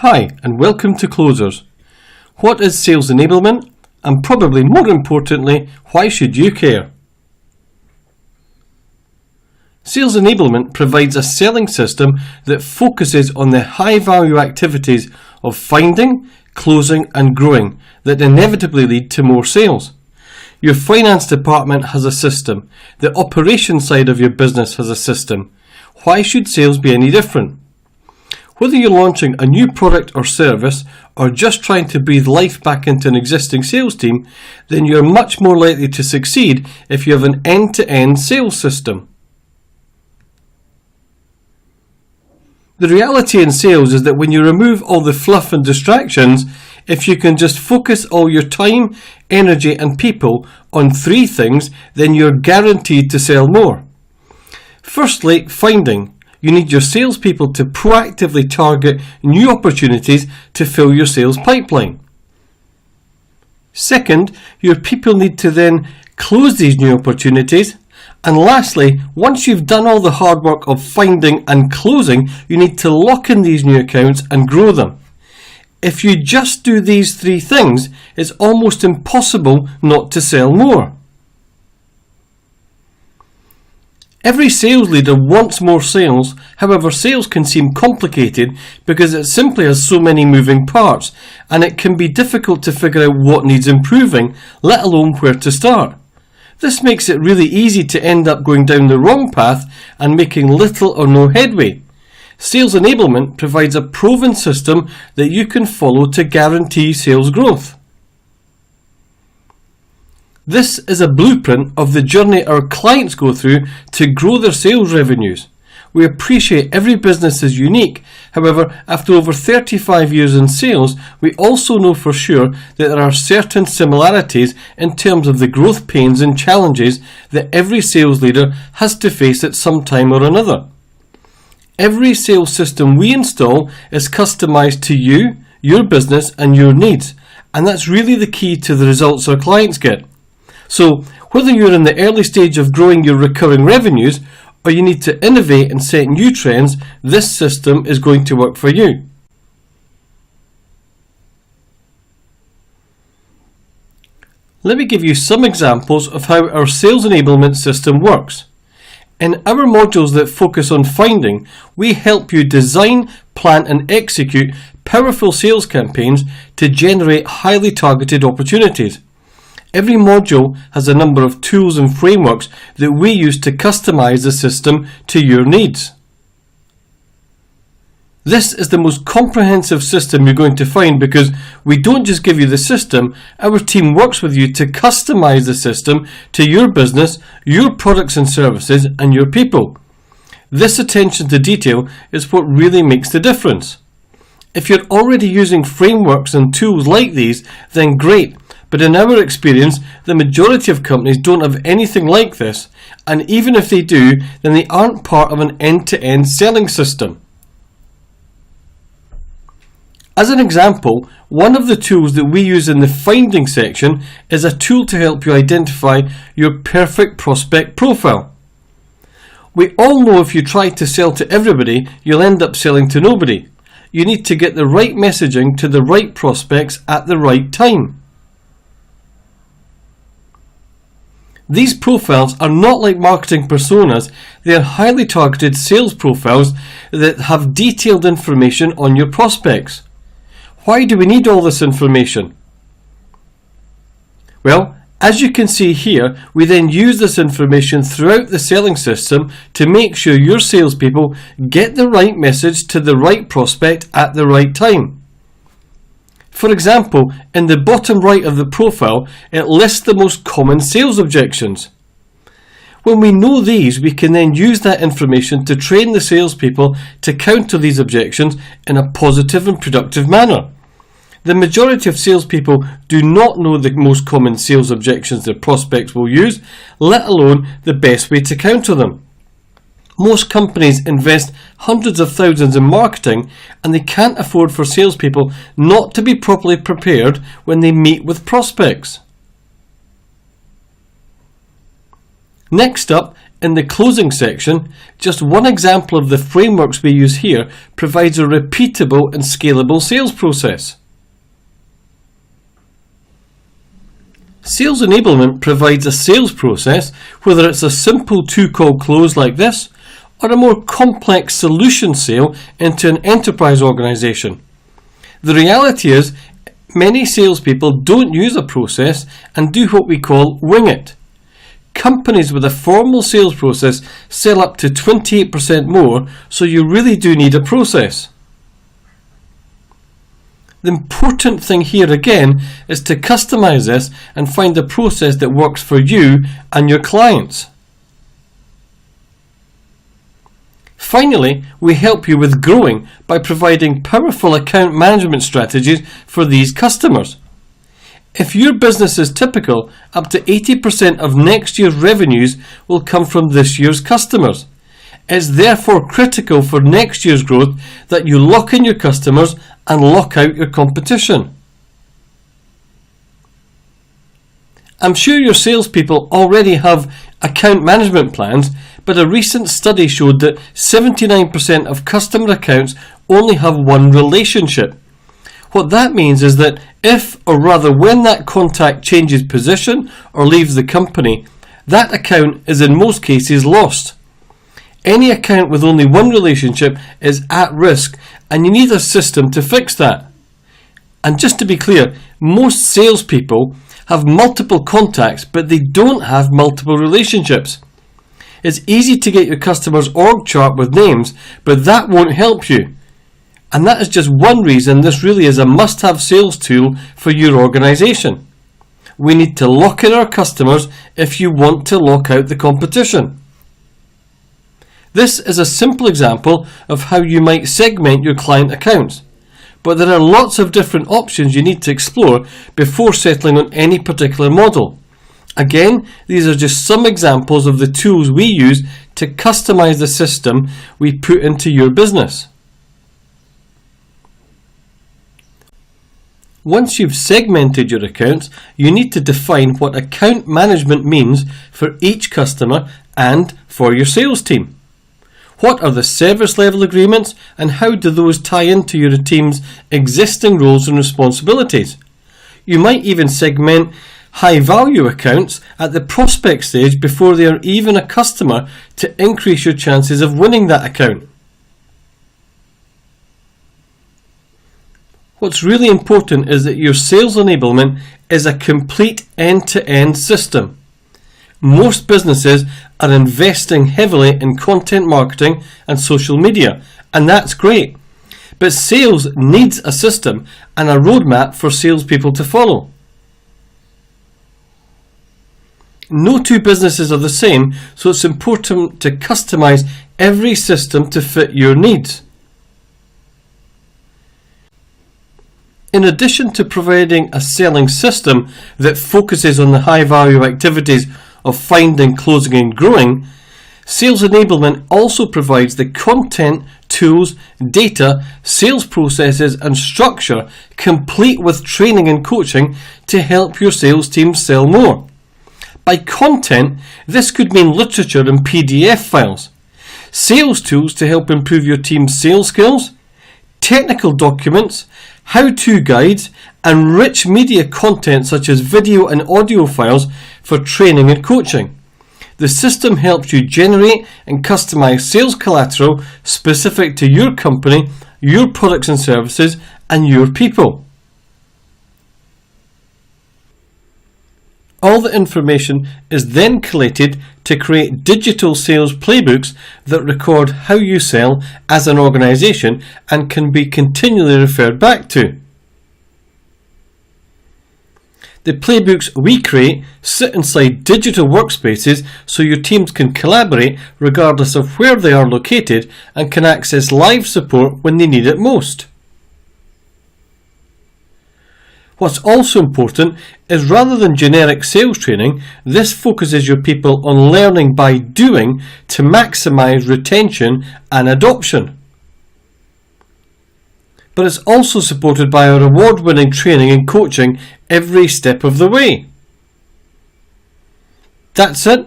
Hi and welcome to Klozers. What is sales enablement? And probably more importantly, why should you care? Sales enablement provides a selling system that focuses on the high value activities of finding, closing and growing that inevitably lead to more sales. Your finance department has a system. The operations side of your business has a system. Why should sales be any different? Whether you're launching a new product or service or just trying to breathe life back into an existing sales team, then you're much more likely to succeed if you have an end-to-end sales system. The reality in sales is that when you remove all the fluff and distractions, if you can just focus all your time, energy and people on three things, then you're guaranteed to sell more. Firstly, finding. You need your salespeople to proactively target new opportunities to fill your sales pipeline. Second, your people need to then close these new opportunities. And lastly, once you've done all the hard work of finding and closing, you need to lock in these new accounts and grow them. If you just do these three things, it's almost impossible not to sell more. Every sales leader wants more sales, however sales can seem complicated because it simply has so many moving parts and it can be difficult to figure out what needs improving, let alone where to start. This makes it really easy to end up going down the wrong path and making little or no headway. Sales enablement provides a proven system that you can follow to guarantee sales growth. This is a blueprint of the journey our clients go through to grow their sales revenues. We appreciate every business is unique. However, after over 35 years in sales, we also know for sure that there are certain similarities in terms of the growth pains and challenges that every sales leader has to face at some time or another. Every sales system we install is customized to you, your business and your needs, and that's really the key to the results our clients get. So, whether you're in the early stage of growing your recurring revenues or you need to innovate and set new trends, this system is going to work for you. Let me give you some examples of how our sales enablement system works. In our modules that focus on finding, we help you design, plan and execute powerful sales campaigns to generate highly targeted opportunities. Every module has a number of tools and frameworks that we use to customize the system to your needs. This is the most comprehensive system you're going to find because we don't just give you the system, our team works with you to customize the system to your business, your products and services and your people. This attention to detail is what really makes the difference. If you're already using frameworks and tools like these, then great. But in our experience, the majority of companies don't have anything like this, and even if they do, then they aren't part of an end-to-end selling system. As an example, one of the tools that we use in the finding section is a tool to help you identify your perfect prospect profile. We all know if you try to sell to everybody, you'll end up selling to nobody. You need to get the right messaging to the right prospects at the right time. These profiles are not like marketing personas, they are highly targeted sales profiles that have detailed information on your prospects. Why do we need all this information? Well, as you can see here, we then use this information throughout the selling system to make sure your salespeople get the right message to the right prospect at the right time. For example, in the bottom right of the profile, it lists the most common sales objections. When we know these, we can then use that information to train the salespeople to counter these objections in a positive and productive manner. The majority of salespeople do not know the most common sales objections their prospects will use, let alone the best way to counter them. Most companies invest hundreds of thousands in marketing and they can't afford for salespeople not to be properly prepared when they meet with prospects. Next up In the closing section, just one example of the frameworks we use here provides a repeatable and scalable sales process. Sales enablement provides a sales process, whether it's a simple two-call close like this, or a more complex solution sale into an enterprise organisation. The reality is, many salespeople don't use a process and do what we call wing it. Companies with a formal sales process sell up to 28% more, so you really do need a process. The important thing here again is to customize this and find a process that works for you and your clients. Finally, we help you with growing by providing powerful account management strategies for these customers. If your business is typical, up to 80% of next year's revenues will come from this year's customers. It's therefore critical for next year's growth that you lock in your customers and lock out your competition. I'm sure your salespeople already have account management plans, but a recent study showed that 79% of customer accounts only have one relationship. What that means is that if, or rather when, that contact changes position or leaves the company, that account is in most cases lost. Any account with only one relationship is at risk, and you need a system to fix that. And just to be clear, most salespeople have multiple contacts, but they don't have multiple relationships. It's easy to get your customer's org chart with names, but that won't help you. And that is just one reason this really is a must-have sales tool for your organisation. We need to lock in our customers if you want to lock out the competition. This is a simple example of how you might segment your client accounts, but there are lots of different options you need to explore before settling on any particular model. Again, these are just some examples of the tools we use to customize the system we put into your business. Once you've segmented your accounts, you need to define what account management means for each customer and for your sales team. What are the service level agreements and how do those tie into your team's existing roles and responsibilities? You might even segment high value accounts at the prospect stage before they are even a customer to increase your chances of winning that account. What's really important is that your sales enablement is a complete end-to-end system. Most businesses are investing heavily in content marketing and social media, and that's great. But sales needs a system and a roadmap for salespeople to follow. No two businesses are the same, so it's important to customize every system to fit your needs. In addition to providing a selling system that focuses on the high value activities of finding, closing and growing, sales enablement also provides the content, tools, data, sales processes and structure complete with training and coaching to help your sales team sell more. By content, this could mean literature and PDF files, sales tools to help improve your team's sales skills, technical documents, how-to guides, and rich media content such as video and audio files for training and coaching. The system helps you generate and customize sales collateral specific to your company, your products and services, and your people. All the information is then collated to create digital sales playbooks that record how you sell as an organisation and can be continually referred back to. The playbooks we create sit inside digital workspaces so your teams can collaborate regardless of where they are located and can access live support when they need it most. What's also important is rather than generic sales training, this focuses your people on learning by doing to maximise retention and adoption. But it's also supported by our award-winning training and coaching every step of the way. That's it.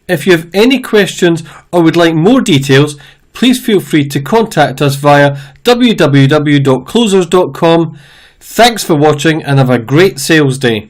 If you have any questions or would like more details, please feel free to contact us via www.klozers.com. Thanks for watching and have a great sales day.